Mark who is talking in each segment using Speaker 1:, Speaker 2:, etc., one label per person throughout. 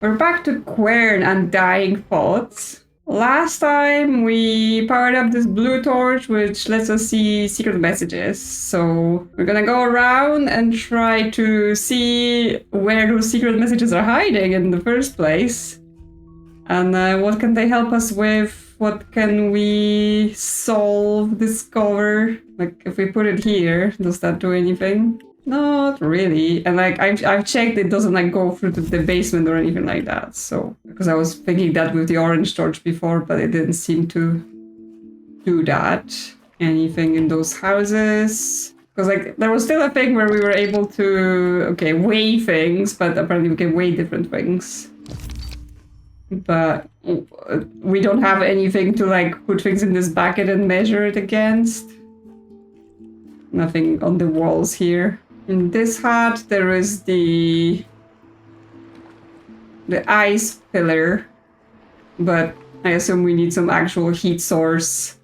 Speaker 1: We're back to Quern Undying Thoughts. Last time we powered up this blue torch which lets us see secret messages. So we're gonna go around and try to see where those secret messages are hiding in the first place. And what can they help us with? What can we solve, discover? Like if we put it here, does that do anything? Not really. And like I've checked, it doesn't like go through to the basement or anything like that. So because I was thinking that with the orange torch before, but it didn't seem to do that. Anything in those houses? Because like there was still a thing where we were able to weigh things, but apparently we can weigh different things. But we don't have anything to like put things in this bucket and measure it against. Nothing on the walls here. In this hut, there is the ice pillar, but I assume we need some actual heat source,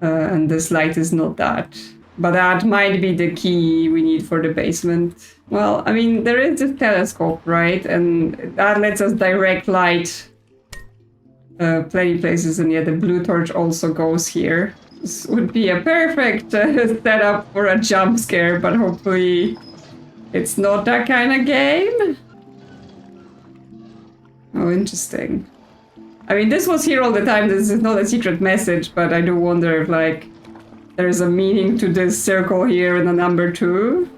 Speaker 1: and this light is not that. But that might be the key we need for the basement. Well, I mean, there is this telescope, right? And that lets us direct light plenty places, and yeah, the blue torch also goes here. This would be a perfect setup for a jump scare, but hopefully it's not that kind of game. Oh, interesting. I mean, this was here all the time. This is not a secret message, but I do wonder if, like, there's a meaning to this circle here in the number 2.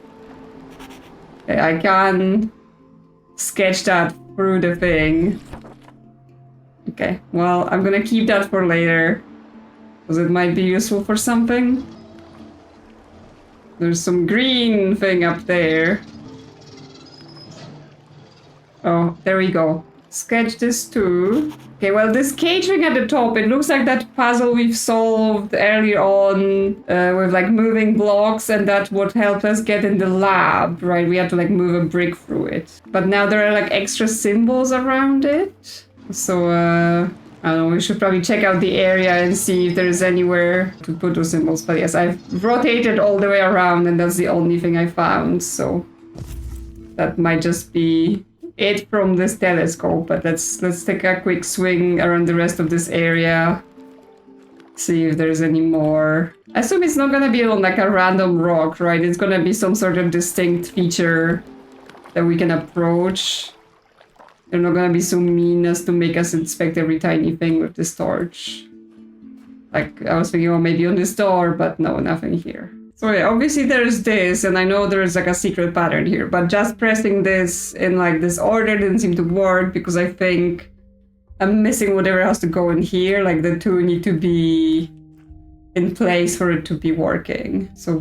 Speaker 1: Okay, I can sketch that through the thing. Okay, well, I'm gonna keep that for later. Because it might be useful for something. There's some green thing up there. Oh, there we go. Sketch this too. Okay, well, this cage ring at the top, it looks like that puzzle we've solved earlier on with like moving blocks, and that would help us get in the lab, right? We had to like move a brick through it. But now there are like extra symbols around it. So, I don't know, we should probably check out the area and see if there's anywhere to put those symbols. But yes, I've rotated all the way around and that's the only thing I found. So that might just be it from this telescope. But let's take a quick swing around the rest of this area. See if there's any more. I assume it's not gonna be on like a random rock, right? It's gonna be some sort of distinct feature that we can approach. They're not gonna be so mean as to make us inspect every tiny thing with this torch. Like, I was thinking, oh, maybe on this door, but no, nothing here. So yeah, obviously there's this, and I know there's like a secret pattern here, but just pressing this in like this order didn't seem to work because I think I'm missing whatever has to go in here. Like the two need to be in place for it to be working. So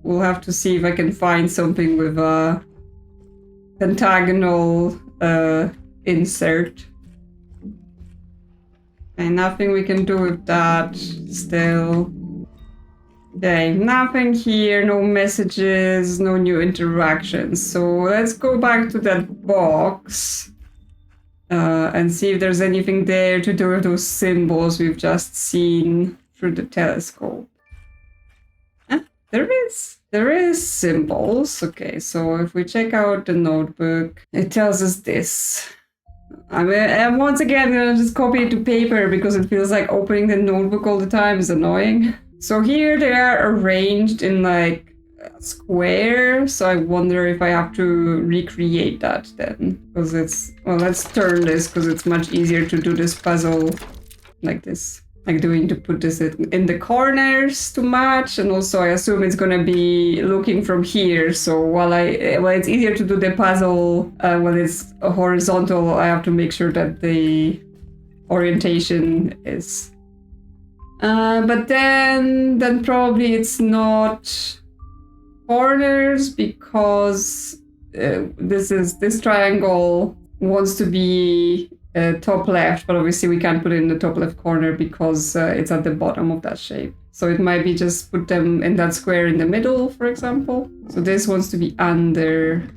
Speaker 1: we'll have to see if I can find something with a pentagonal insert. Okay, nothing we can do with that still. Okay, nothing here, no messages, no new interactions. So let's go back to that box and see if there's anything there to do with those symbols we've just seen through the telescope. There is symbols. Okay, so if we check out the notebook, it tells us this. I mean, and once again, I'm gonna just copy it to paper because it feels like opening the notebook all the time is annoying. So here they are arranged in like a square. So I wonder if I have to recreate that then. Because it's, well, let's turn this because it's much easier to do this puzzle like this. Like to put this in the corners to match, and also I assume it's gonna be looking from here. So while it's easier to do the puzzle when it's horizontal, I have to make sure that the orientation is. But then probably it's not corners because this triangle wants to be top left, but obviously we can't put it in the top left corner because it's at the bottom of that shape. So it might be just put them in that square in the middle, for example. So this wants to be under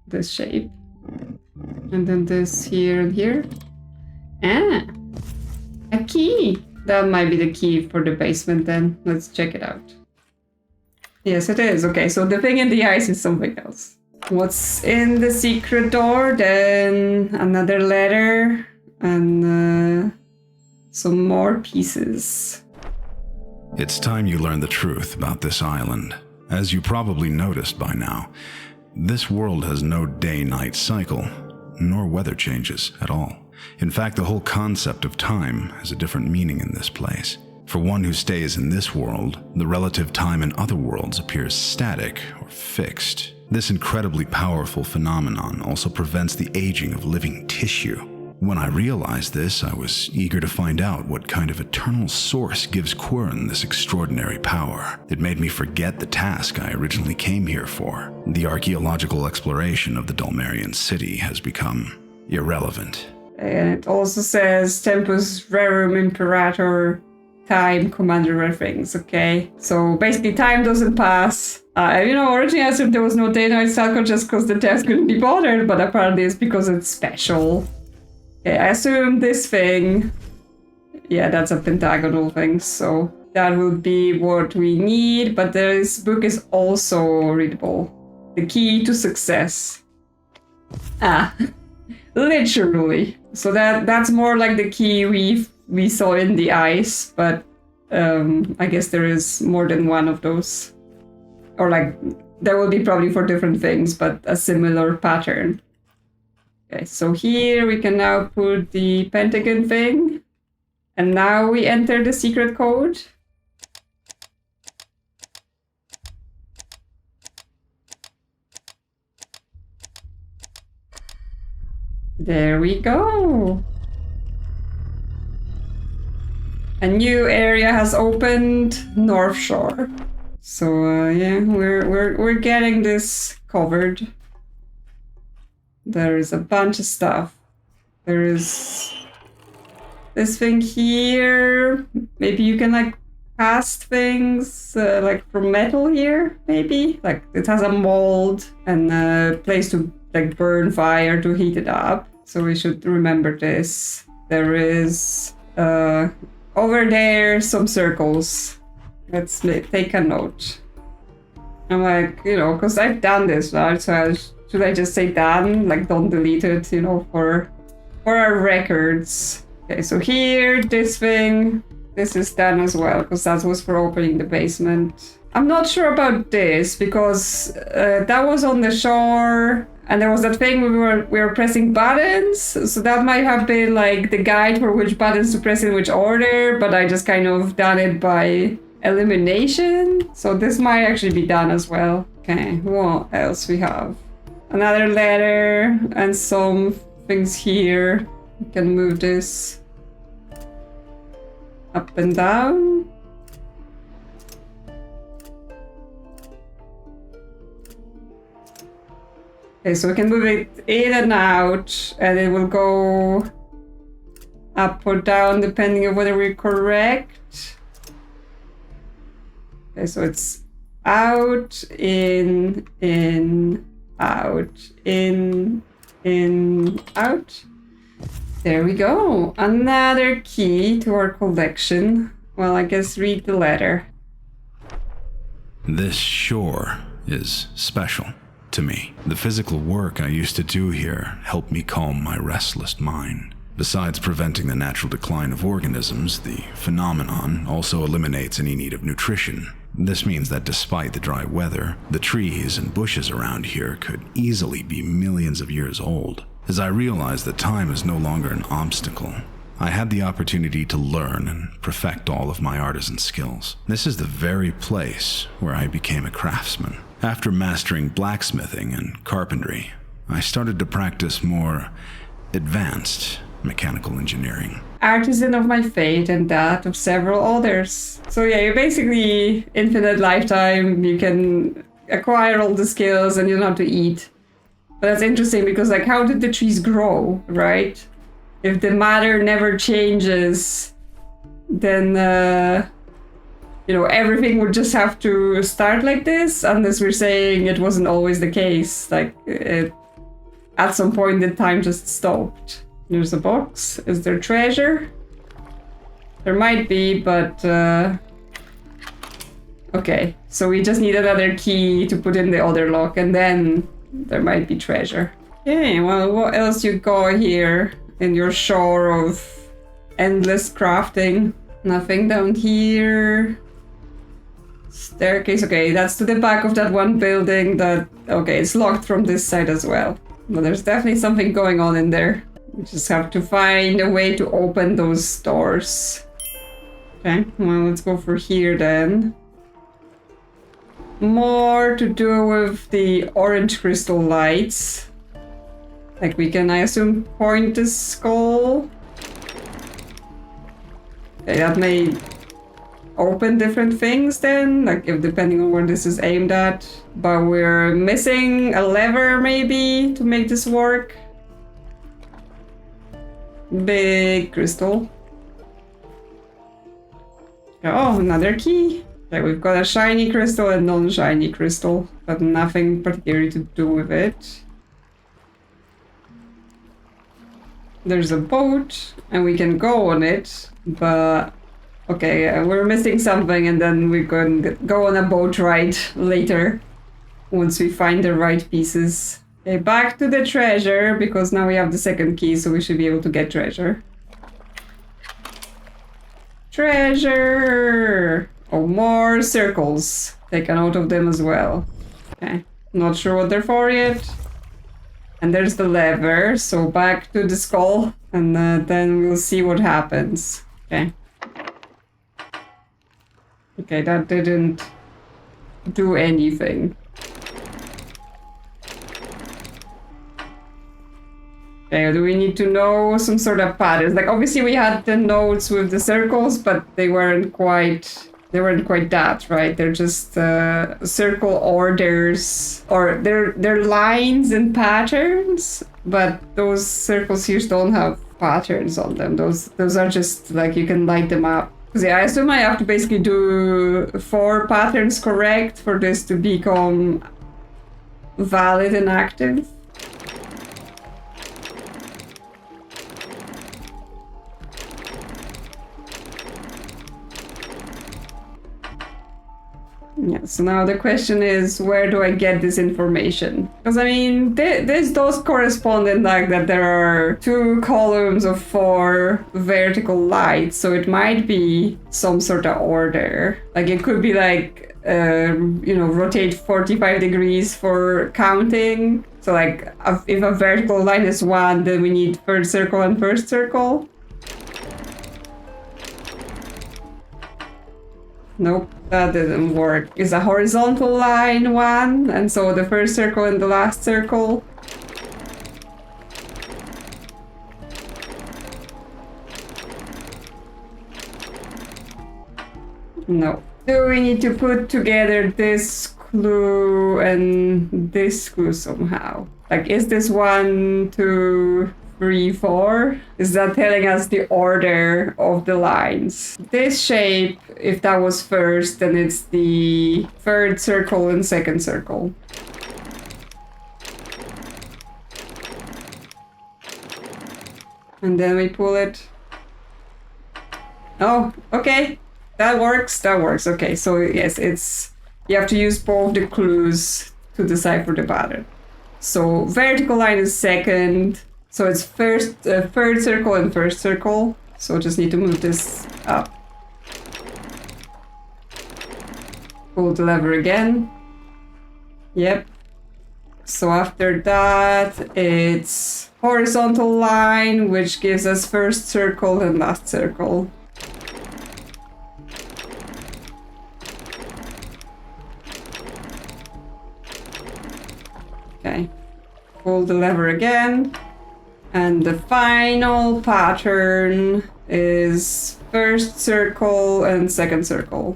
Speaker 1: this shape. And then this here and here. Ah, a key. That might be the key for the basement then. Let's check it out. Yes, it is. Okay, so the thing in the ice is something else. What's in the secret door? Then another letter and some more pieces.
Speaker 2: It's time you learn the truth about this island. As you probably noticed by now, this world has no day-night cycle, nor weather changes at all. In fact, the whole concept of time has a different meaning in this place. For one who stays in this world, the relative time in other worlds appears static or fixed. This incredibly powerful phenomenon also prevents the aging of living tissue. When I realized this, I was eager to find out what kind of eternal source gives Quern this extraordinary power. It made me forget the task I originally came here for. The archaeological exploration of the Dulmerian city has become irrelevant.
Speaker 1: And it also says Tempus Rerum Imperator, time, commander of things, okay? So basically time doesn't pass. Originally I assumed there was no day-night cycle just because the devs couldn't be bothered, but apparently it's because it's special. Okay, I assume this thing, yeah, that's a pentagonal thing, so that will be what we need, but this book is also readable. The key to success. Literally. So that's more like the key we saw in the ice, but I guess there is more than one of those. Or like, there will be probably for different things, but a similar pattern. Okay, so here we can now put the pentagon thing. And now we enter the secret code. There we go. A new area has opened, North Shore. So yeah, we're getting this covered. There is a bunch of stuff. There is this thing here. Maybe you can like cast things like from metal here. Maybe like it has a mold and a place to like burn fire to heat it up. So we should remember this. There is over there some circles. Let's take a note. I'm like, because I've done this, right? So should I just say done? Like, don't delete it, for our records. Okay, so here, this thing, this is done as well, because that was for opening the basement. I'm not sure about this, because that was on the shore, and there was that thing we were pressing buttons, so that might have been like the guide for which buttons to press in which order, but I just kind of done it by elimination. So this might actually be done as well. Okay, what else we have? Another letter and some things here. We can move this up and down. Okay, so we can move it in and out, and it will go up or down depending on whether we're correct. Okay, so it's out, in, out, in, out. There we go. Another key to our collection. Well, I guess read the letter.
Speaker 2: This shore is special to me. The physical work I used to do here helped me calm my restless mind. Besides preventing the natural decline of organisms, the phenomenon also eliminates any need of nutrition. This means that despite the dry weather, the trees and bushes around here could easily be millions of years old. As I realized that time is no longer an obstacle, I had the opportunity to learn and perfect all of my artisan skills. This is the very place where I became a craftsman. After mastering blacksmithing and carpentry, I started to practice more advanced mechanical engineering.
Speaker 1: Artisan of my fate and that of several others. So yeah, you're basically infinite lifetime. You can acquire all the skills and you don't have to eat. But that's interesting because like, how did the trees grow, right? If the matter never changes, then everything would just have to start like this, unless we're saying it wasn't always the case. Like at some point the time just stopped. There's a box. Is there treasure? There might be, but Okay, so we just need another key to put in the other lock, and then there might be treasure. Okay, well, what else you got here in your shore of endless crafting? Nothing down here. Staircase, okay, that's to the back of that one building that... Okay, it's locked from this side as well. But there's definitely something going on in there. We just have to find a way to open those doors. Okay, well, let's go for here then. More to do with the orange crystal lights. Like we can, I assume, point the skull. Okay, that may open different things then, like if depending on where this is aimed at. But we're missing a lever maybe to make this work. Big crystal. Oh, another key. Okay, we've got a shiny crystal and non-shiny crystal, but nothing particularly to do with it. There's a boat, and we can go on it, but... Okay, we're missing something, and then we're going to go on a boat ride later, once we find the right pieces. Okay, back to the treasure, because now we have the second key, so we should be able to get treasure. Treasure! Oh, more circles. Take a note of them as well. Okay, not sure what they're for yet. And there's the lever, so back to the skull, and then we'll see what happens. Okay. Okay, that didn't do anything. Okay, do we need to know some sort of patterns? Like, obviously we had the notes with the circles, but they weren't quite that, right? They're just circle orders, or they're lines and patterns, but those circles here don't have patterns on them. Those are just like you can light them up. Because yeah, I assume I have to basically do 4 patterns correct for this to become valid and active. Yeah, so now the question is, where do I get this information? Because I mean, this does correspond in like that there are 2 columns of 4 vertical lights, so it might be some sort of order. Like it could be like, rotate 45 degrees for counting. So like, if a vertical line is 1, then we need third circle and first circle. Nope, that didn't work. Is a horizontal line 1, and so the first circle and the last circle. No. Do we need to put together this clue and this clue somehow? Like, is this 1, 2, 3, 4? Is that telling us the order of the lines? This shape, if that was first, then it's the third circle and second circle. And then we pull it. Oh, okay. That works. That works. Okay, so yes, you have to use both the clues to decipher the pattern. So vertical line is second. So it's first, third circle and first circle. So just need to move this up. Pull the lever again. Yep. So after that, it's horizontal line, which gives us first circle and last circle. Okay. Pull the lever again. And the final pattern is first circle and second circle.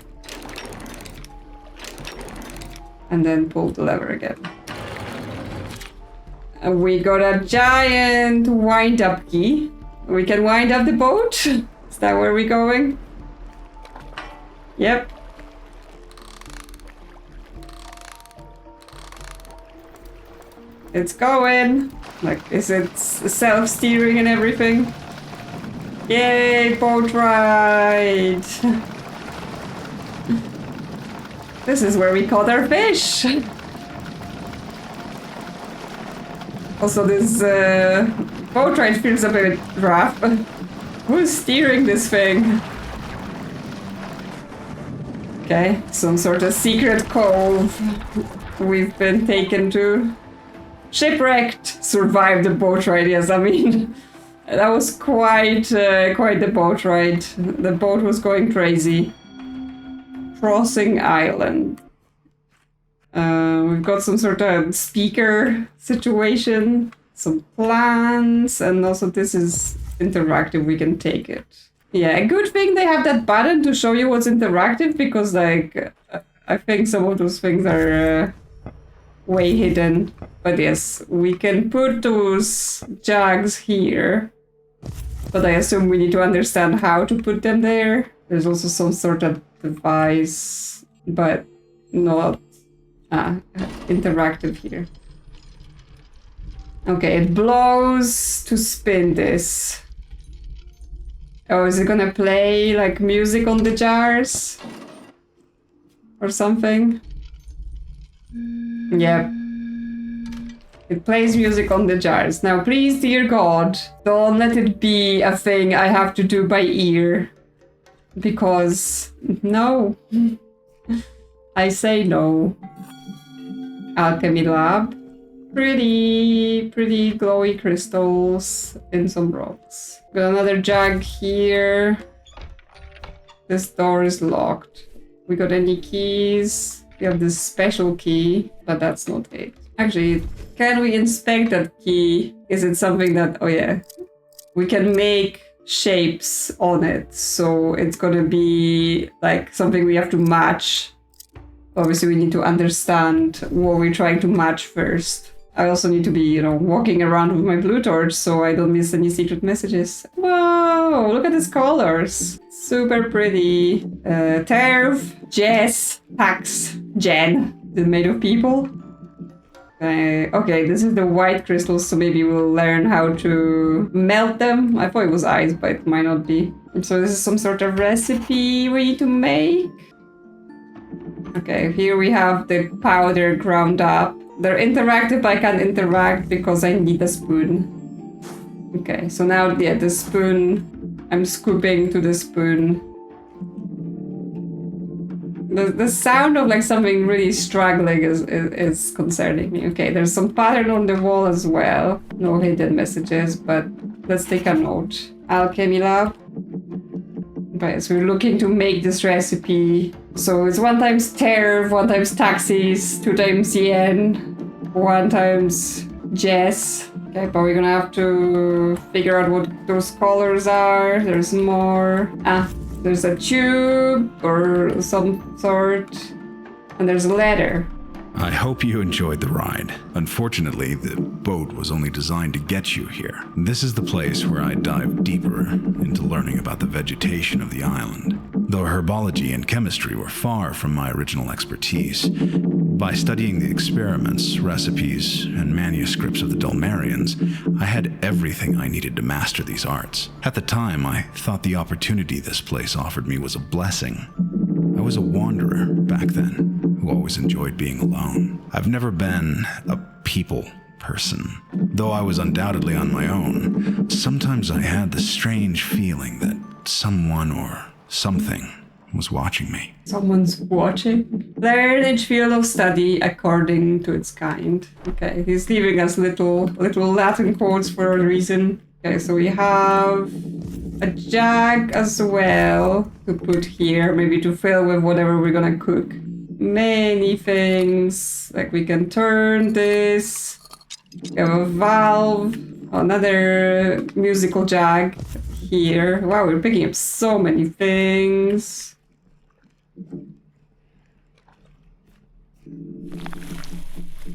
Speaker 1: And then pull the lever again. And we got a giant wind-up key. We can wind up the boat. Is that where we're going? Yep. It's going. Like, is it self-steering and everything? Yay, boat ride! This is where we caught our fish. Also, this boat ride feels a bit rough. Who's steering this thing? Okay, some sort of secret cove we've been taken to. Shipwrecked, survived the boat ride, yes, I mean, that was quite the boat ride. The boat was going crazy. Crossing island. We've got some sort of speaker situation, some plans, and also this is interactive, we can take it. Yeah, a good thing they have that button to show you what's interactive, because like, I think some of those things are way hidden. But yes, we can put those jugs here, but I assume we need to understand how to put them there. There's also some sort of device, but not interactive here. Okay, it blows to spin this. Oh, is it gonna play like music on the jars? Or something? Yep. It plays music on the jars. Now, please, dear God, don't let it be a thing I have to do by ear. Because, no. I say no. Alchemy lab. Pretty glowy crystals in some rocks. Got another jug here. This door is locked. We got any keys? We have this special key, but that's not it. Actually, can we inspect that key? Is it something that, oh yeah, we can make shapes on it. So it's gonna be like something we have to match. Obviously, we need to understand what we're trying to match first. I also need to be, you know, walking around with my blue torch so I don't miss any secret messages. Whoa, look at these colors. Super pretty. Terv, Jess, Pax, Jen. Is it made of people? Okay, this is the white crystals, so maybe we'll learn how to melt them. I thought it was ice, but it might not be. So this is some sort of recipe we need to make. Okay, here we have the powder ground up. They're interactive, but I can't interact because I need a spoon. Okay, so now, yeah, the spoon, I'm scooping to the spoon. The sound of like something really struggling is concerning me. Okay, there's some pattern on the wall as well. No hidden messages, but let's take a note. Alchemy lab. Right, so we're looking to make this recipe. So it's 1 times Terv, 1 times taxis, 2 times yen, 1 times Jess. Okay, but we're gonna have to figure out what those colors are. There's more. There's a tube or some sort. And there's a ladder.
Speaker 2: I hope you enjoyed the ride. Unfortunately, the boat was only designed to get you here. This is the place where I dive deeper into learning about the vegetation of the island. Though herbology and chemistry were far from my original expertise, by studying the experiments, recipes, and manuscripts of the Dulmarians, I had everything I needed to master these arts. At the time, I thought the opportunity this place offered me was a blessing. I was a wanderer back then, who always enjoyed being alone. I've never been a people person. Though I was undoubtedly on my own, sometimes I had the strange feeling that someone or something was watching me.
Speaker 1: Someone's watching? Learn each field of study according to its kind. Okay, he's leaving us little Latin quotes for a reason. Okay, so we have a jug as well to put here, maybe to fill with whatever we're gonna cook. Many things, like we can turn this. We have a valve, another musical jug here. Wow, we're picking up so many things.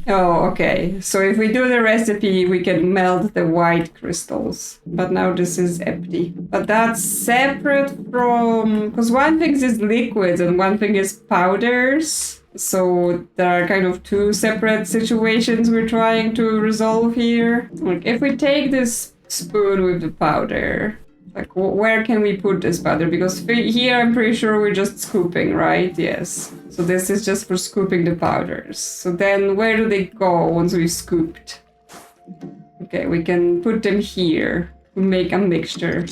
Speaker 1: Oh, okay. So if we do the recipe, we can melt the white crystals. But now this is empty. But that's separate from... Because one thing is liquids and one thing is powders. So there are kind of 2 separate situations we're trying to resolve here. Like if we take this spoon with the powder Like, where can we put this powder? Because here I'm pretty sure we're just scooping, right? Yes. So this is just for scooping the powders. So then where do they go once we've scooped? Okay, we can put them here to make a mixture.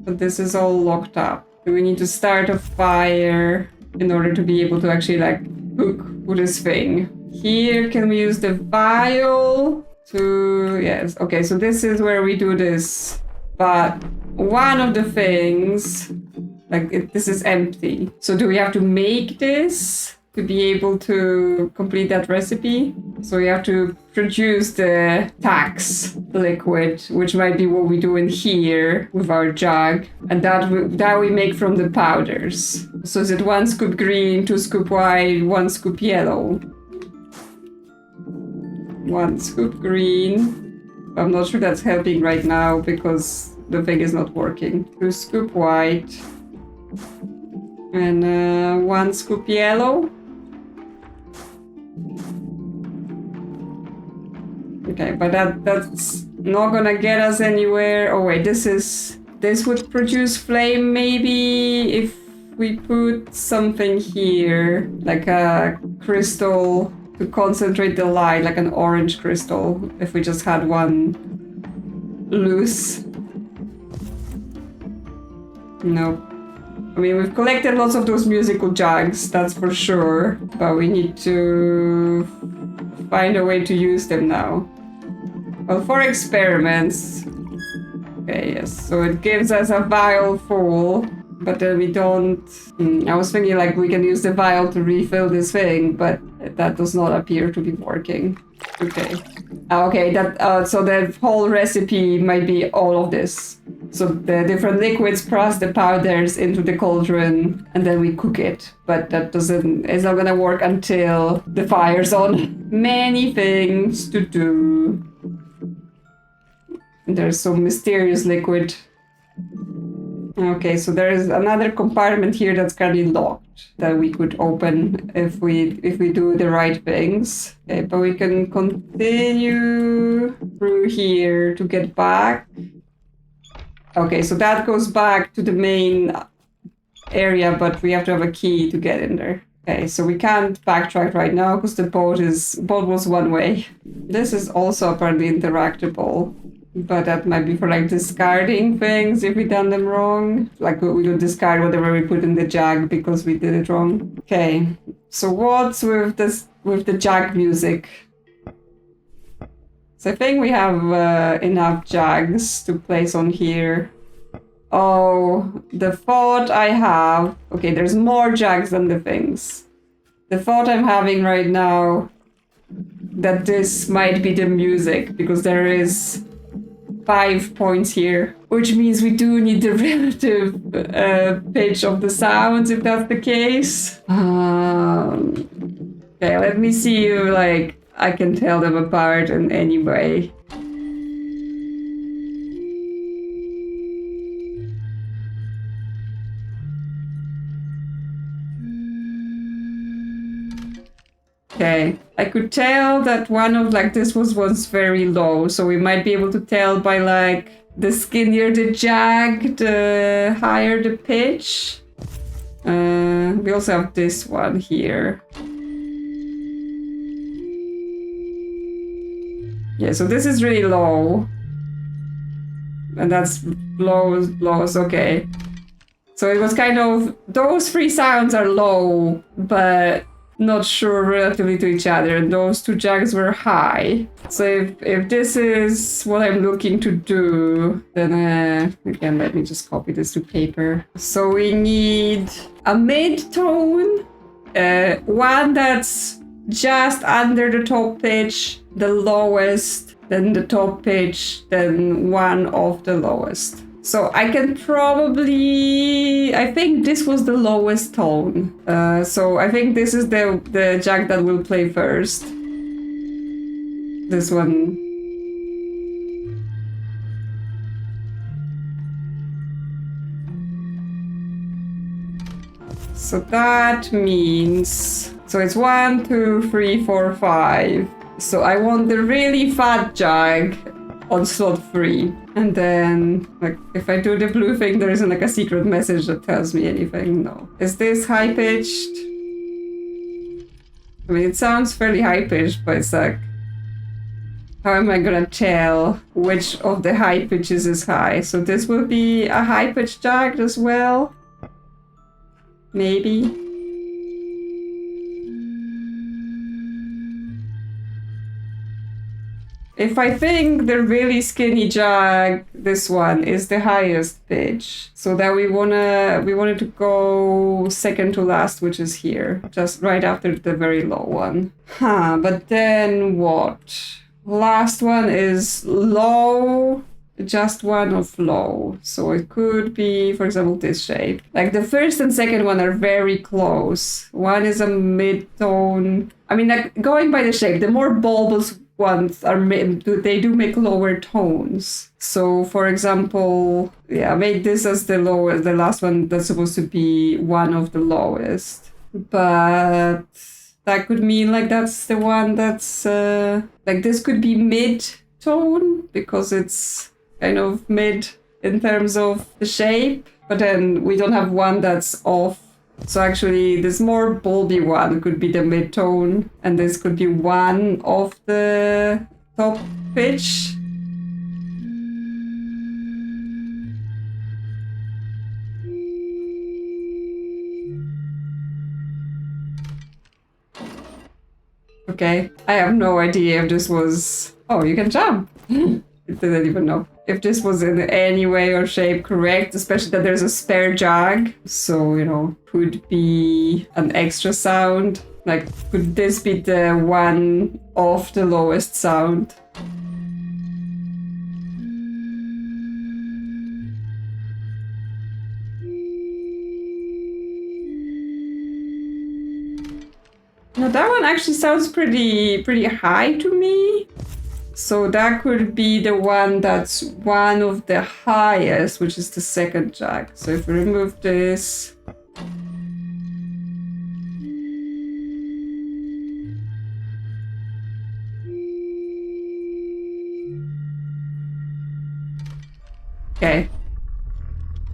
Speaker 1: But this is all locked up. Do we need to start a fire in order to be able to actually like cook with this thing? Here, can we use the vial to... Yes, okay, so this is where we do this. But one of the things, like this is empty. So do we have to make this to be able to complete that recipe? So we have to produce the tax liquid, which might be what we do in here with our jug. And that we make from the powders. So is it 1 scoop green, 2 scoop white, 1 scoop yellow? 1 scoop green. I'm not sure that's helping right now because the thing is not working. 2 scoop white. And 1 scoop yellow. Okay, but that's not gonna get us anywhere. Oh wait, this would produce flame maybe if we put something here, like a crystal to concentrate the light, like an orange crystal, if we just had one loose. Nope. I mean, we've collected lots of those musical jugs, that's for sure, but we need to find a way to use them now. Well, for experiments. Okay, yes, so it gives us a vial full, but then we don't... I was thinking like we can use the vial to refill this thing, but that does not appear to be working. Okay. Okay, so the whole recipe might be all of this. So the different liquids plus the powders into the cauldron, and then we cook it. But it's not gonna work until the fire's on. Many things to do. There's some mysterious liquid. Okay, so there is another compartment here that's currently locked that we could open if we do the right things. Okay, but we can continue through here to get back. Okay, so that goes back to the main area, but we have to have a key to get in there. Okay, so we can't backtrack right now because the boat was one way. This is also apparently interactable. But that might be for like discarding things if we done them wrong. Like we would discard whatever we put in the jug because we did it wrong. Okay, so what's with the jug music? So I think we have enough jugs to place on here. Oh, the thought I have... Okay, there's more jugs than the things. The thought I'm having right now that this might be the music because there is 5 points here, which means we do need the relative pitch of the sounds if that's the case. Okay, let me see if like I can tell them apart in any way. Okay, I could tell that one of like this was once very low, so we might be able to tell by like the skinnier the jag, the higher the pitch. We also have this one here. Yeah, so this is really low. And that's lows, okay. So it was kind of, those 3 sounds are low, but not sure relatively to each other, and those 2 jugs were high. So if this is what I'm looking to do, then again, let me just copy this to paper. So we need a mid-tone, one that's just under the top pitch, the lowest, then the top pitch, then one of the lowest. So I can probably... I think this was the lowest tone. So I think this is the jug that will play first. This one. So that means... So it's 1, 2, 3, 4, 5. So I want the really fat jug on slot 3. And then, like, if I do the blue thing, there isn't like a secret message that tells me anything. No. Is this high-pitched? I mean, it sounds fairly high-pitched, but it's like, how am I gonna tell which of the high pitches is high? So this will be a high-pitched jag as well? Maybe? If I think the really skinny jag, this one, is the highest pitch, so that we wanted to go second to last, which is here, just right after the very low one. But then what? Last one is low, just one of low. So it could be, for example, this shape. Like the first and second one are very close. One is a mid-tone. I mean, like going by the shape, the more bulbous ones are they do make lower tones. So for example, yeah, make this as the lowest, the last one that's supposed to be one of the lowest. But that could mean like that's the one that's like this could be mid-tone because it's kind of mid in terms of the shape, but then we don't have one that's off. So actually this more bulby one could be the mid-tone, and this could be one of the top pitch. Okay, I have no idea if this was... Oh, you can jump! I didn't even know. If this was in any way or shape correct, especially that there's a spare jag. So, you know, could be an extra sound. Like, could this be the one of the lowest sound? Now that one actually sounds pretty high to me. So that could be the one that's one of the highest, which is the second jag. So if we remove this. Okay.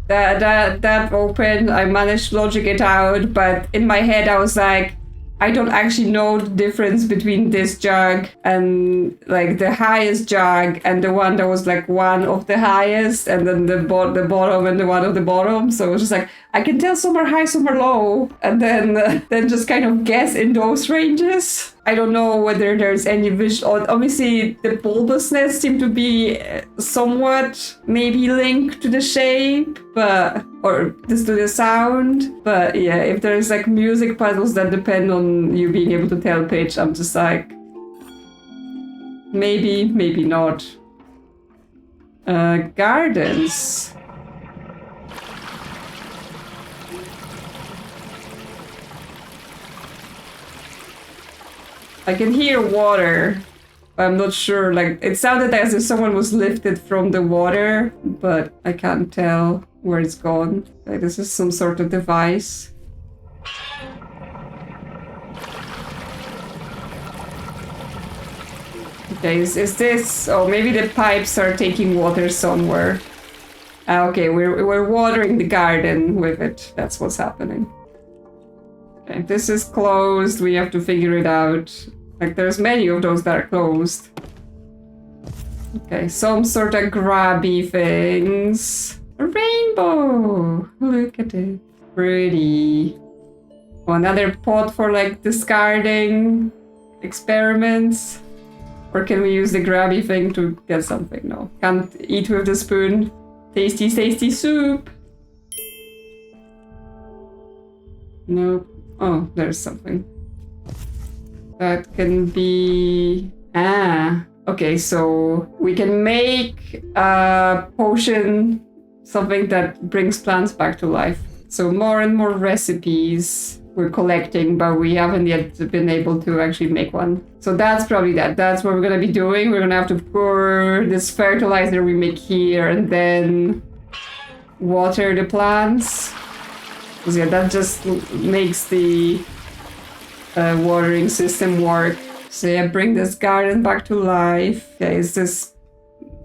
Speaker 1: That opened, I managed to logic it out, but in my head I was like, I don't actually know the difference between this jag and like the highest jag and the one that was like one of the highest, and then the bottom and the one of the bottom. So it was just like, I can tell some are high, some are low, and then just kind of guess in those ranges. I don't know whether there's any visual. Obviously, the bulbousness seemed to be somewhat maybe linked to the shape, but or just to the sound. But yeah, if there's like music puzzles that depend on you being able to tell pitch, I'm just like, maybe not. Gardens. I can hear water, but I'm not sure. Like, it sounded as if someone was lifted from the water, but I can't tell where it's gone. Like, this is some sort of device. Okay, is this... Oh, maybe the pipes are taking water somewhere. Okay, we're watering the garden with it. That's what's happening. Okay, this is closed. We have to figure it out. Like, there's many of those that are closed. Okay, some sort of grabby things. A rainbow! Look at it. Pretty. Oh, another pot for, like, discarding experiments. Or can we use the grabby thing to get something? No. Can't eat with the spoon. Tasty, tasty soup. Nope. Oh, there's something. That can be... Ah. Okay, so we can make a potion, something that brings plants back to life. So more and more recipes we're collecting, but we haven't yet been able to actually make one. So that's probably that. That's what we're going to be doing. We're going to have to pour this fertilizer we make here and then water the plants. Because yeah, that just makes the watering system work. So yeah, bring this garden back to life. Okay, is this...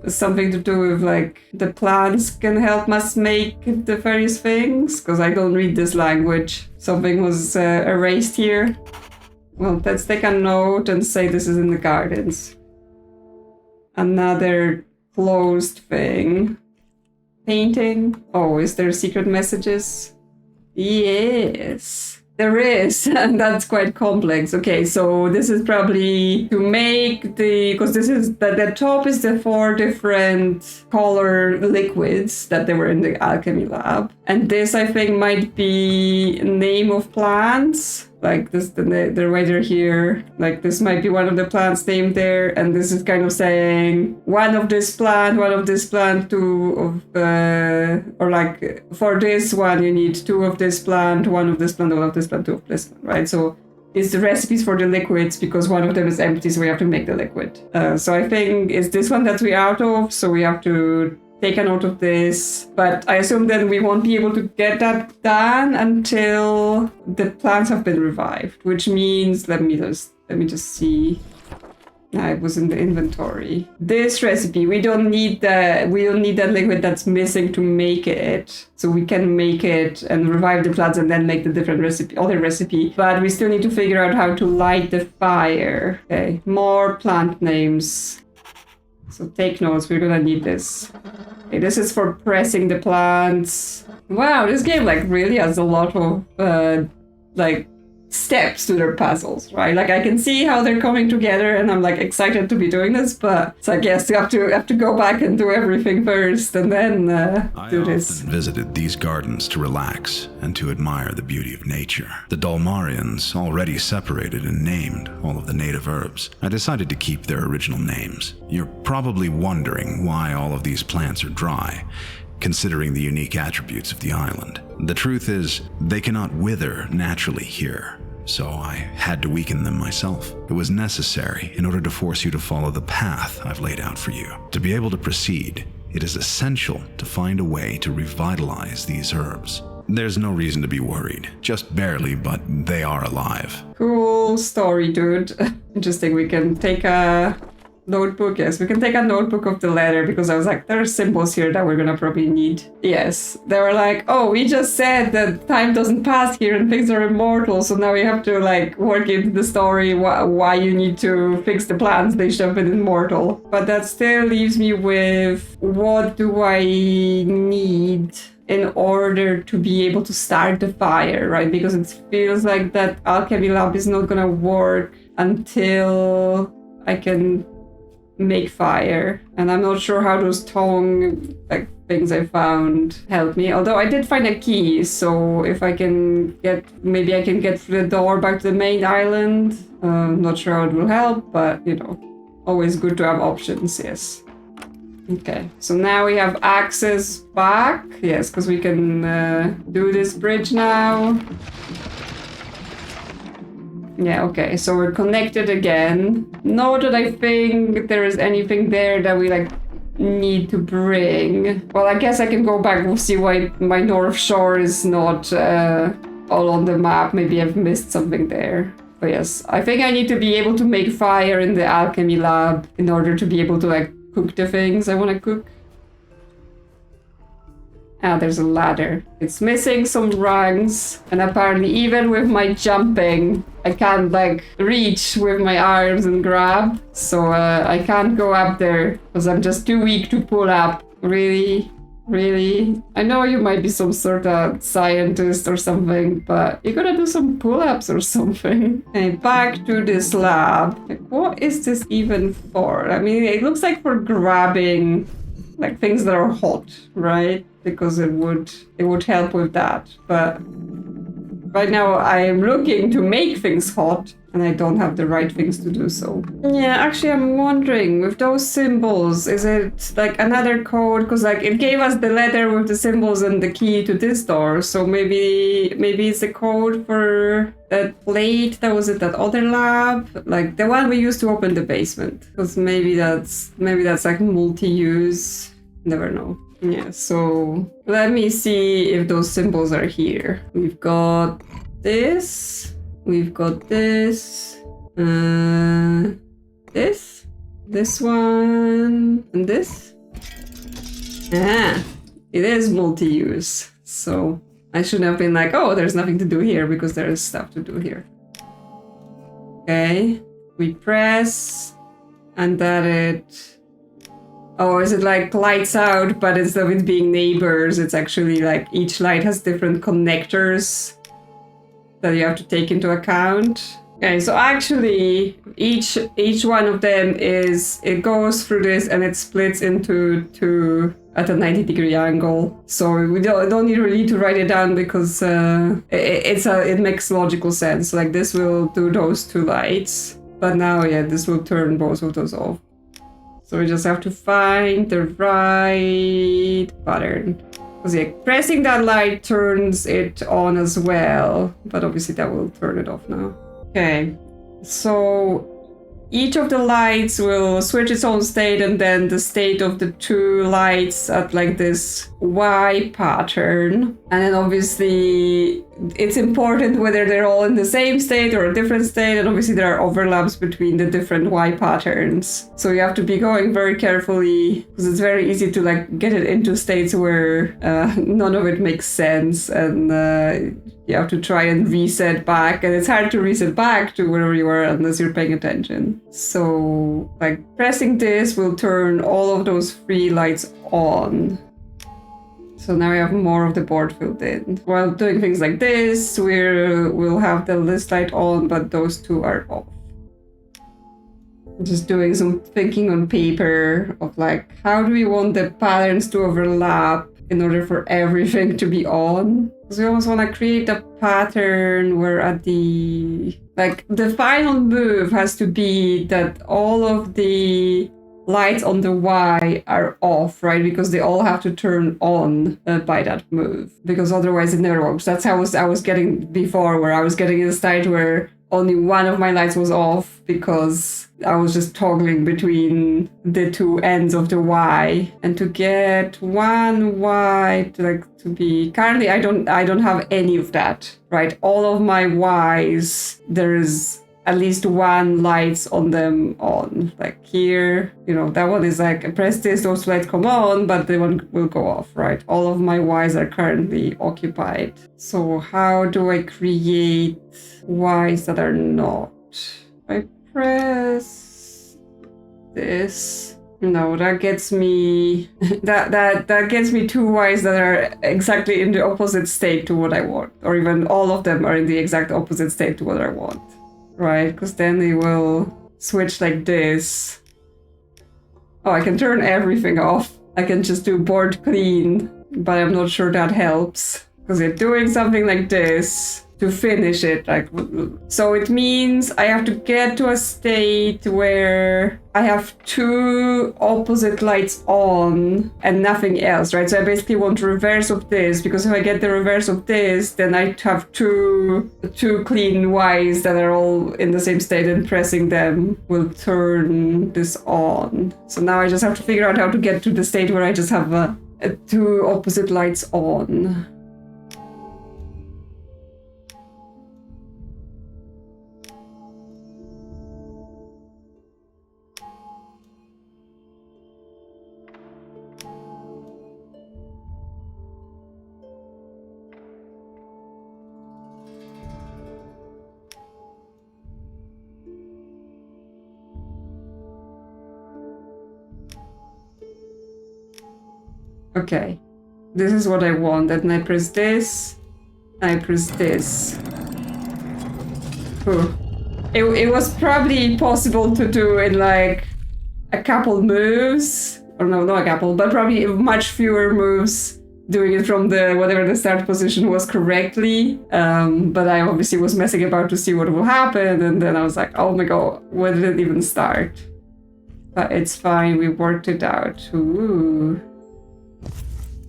Speaker 1: something to do with like the plants can help us make the various things, because I don't read this language. Something was erased here. Well, let's take a note and say this is in the gardens. Another closed thing. Painting. Oh, is there secret messages? Yes. There is, and that's quite complex. Okay, so this is probably to make because this is, the top is the 4 different color liquids that they were in the alchemy lab. And this, I think, might be name of plants. Like this, the way they're here, like this might be one of the plants named there, and this is kind of saying one of this plant, 2 of, or like for this one you need 2 of this plant, 1 of this plant, 1 of this plant, 2 of this one, right? So it's the recipes for the liquids because one of them is empty, so we have to make the liquid. So I think it's this one that we're out of, so we have to take a note of this, but I assume then we won't be able to get that done until the plants have been revived, which means let me just see. It was in the inventory. This recipe, we don't need that liquid that's missing to make it, so we can make it and revive the plants and then make the different other recipe. But we still need to figure out how to light the fire. Okay, more plant names. So take notes, we're gonna need this. Okay, this is for pressing the plants. Wow, this game like really has a lot of like steps to their puzzles, right? Like I can see how they're coming together and I'm like excited to be doing this, but it's like, yes, you have to go back and do everything first and then do this.
Speaker 2: I often visited these gardens to relax and to admire the beauty of nature. The Dalmarians already separated and named all of the native herbs. I decided to keep their original names. You're probably wondering why all of these plants are dry, considering the unique attributes of the island. The truth is, they cannot wither naturally here, so I had to weaken them myself. It was necessary in order to force you to follow the path I've laid out for you. To be able to proceed, it is essential to find a way to revitalize these herbs. There's no reason to be worried, just barely, but they are alive.
Speaker 1: Cool story, dude. Interesting, we can take a notebook. Yes, we can take a notebook of the letter, because I was like, there are symbols here that we're gonna probably need. Yes, they were like, oh, we just said that time doesn't pass here and things are immortal, so now we have to like work into the story why you need to fix the plants, they should have been immortal. But that still leaves me with, what do I need in order to be able to start the fire, right? Because it feels like that alchemy lab is not gonna work until I can make fire, and I'm not sure how those tongue like things I found help me, although I did find a key, so if I can maybe I can get through the door back to the main island. Not sure how it will help, but you know, always good to have options. Yes. Okay, so now we have access back. Yes, because we can do this bridge now. Yeah, okay, so we're connected again. Not that I think there is anything there that we like need to bring. Well, I guess I can go back and see why my North Shore is not all on the map. Maybe I've missed something there. But yes, I think I need to be able to make fire in the alchemy lab in order to be able to like cook the things I want to cook. Ah, there's a ladder. It's missing some rungs, and apparently even with my jumping, I can't like reach with my arms and grab. So I can't go up there because I'm just too weak to pull up. Really? Really? I know you might be some sort of scientist or something, but you gotta do some pull-ups or something. Okay, back to this lab. Like, what is this even for? I mean, it looks like for grabbing like things that are hot, right? Because it would help with that. But right now I am looking to make things hot, and I don't have the right things to do so. Yeah, actually I'm wondering, with those symbols, is it like another code? Because like it gave us the letter with the symbols and the key to this door, so maybe it's a code for that plate that was at that other lab, like the one we used to open the basement. Because maybe that's like multi-use. Never know. Yeah, so let me see if those symbols are here. We've got this. We've got this. This? This one and this. Ah, it is multi-use. So I shouldn't have been like, oh, there's nothing to do here, because there is stuff to do here. Okay, we press, and that it... Oh, is it like lights out, but instead of it being neighbors, it's actually like each light has different connectors that you have to take into account. Okay, so actually each one of them is, it goes through this and it splits into two at a 90-degree angle. So we don't need really to write it down, because it makes logical sense. Like this will do those two lights, but now yeah, this will turn both of those off. So we just have to find the right pattern. Because yeah, pressing that light turns it on as well, but obviously that will turn it off now. Okay, so each of the lights will switch its own state, and then the state of the two lights at like this Y pattern. And then obviously it's important whether they're all in the same state or a different state, and obviously there are overlaps between the different Y patterns. So you have to be going very carefully, because it's very easy to like get it into states where none of it makes sense, and you have to try and reset back, and it's hard to reset back to wherever you are unless you're paying attention. So like pressing this will turn all of those three lights on. So now we have more of the board filled in. While doing things like this, we'll have the list light on, but those two are off. Just doing some thinking on paper of like, how do we want the patterns to overlap in order for everything to be on? Because we almost want to create a pattern where at the final move has to be that all of the lights on the Y are off, right? Because they all have to turn on by that move, because otherwise it never works. That's how I was getting before, where I was getting in a state where only one of my lights was off because I was just toggling between the two ends of the Y. And to get one Y to be, currently I don't have any of that, right? All of my Ys, there's at least one lights on them on. Like here, that one is like, I press this, those lights come on, but the one will go off, right? All of my Ys are currently occupied. So how do I create Ys that are not? I press this. No, that gets me that gets me two Ys that are exactly in the opposite state to what I want, or even all of them are in the exact opposite state to what I want. Right, because then they will switch like this. Oh, I can turn everything off. I can just do board clean, but I'm not sure that helps, because they're doing something like this to finish it. So it means I have to get to a state where I have two opposite lights on and nothing else, right? So I basically want the reverse of this, because if I get the reverse of this, then I have two clean Ys that are all in the same state, and pressing them will turn this on. So now I just have to figure out how to get to the state where I just have two opposite lights on. Okay, this is what I want, and I press this, I press this. Ooh. It was probably possible to do in like a couple moves, or no, not a couple, but probably much fewer moves, doing it from whatever the start position was correctly. But I obviously was messing about to see what will happen, and then I was like, oh my god, where did it even start? But it's fine, we worked it out. Ooh.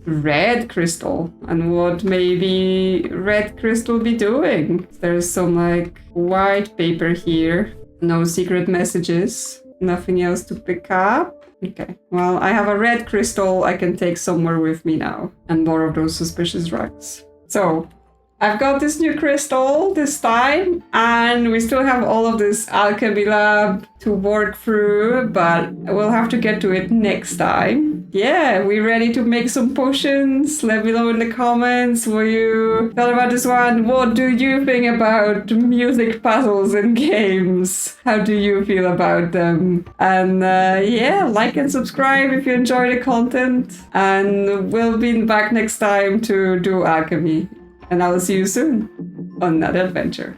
Speaker 1: Red crystal. And what maybe red crystal be doing? There's some like white paper here. No secret messages. Nothing else to pick up. Okay, well, I have a red crystal I can take somewhere with me now. And more of those suspicious rugs. So, I've got this new crystal this time, and we still have all of this alchemy lab to work through, but we'll have to get to it next time. Yeah, we ready to make some potions? Let me know in the comments what you thought about this one. What do you think about music puzzles in games? How do you feel about them? And yeah, like and subscribe if you enjoy the content. And we'll be back next time to do alchemy. And I will see you soon on another adventure.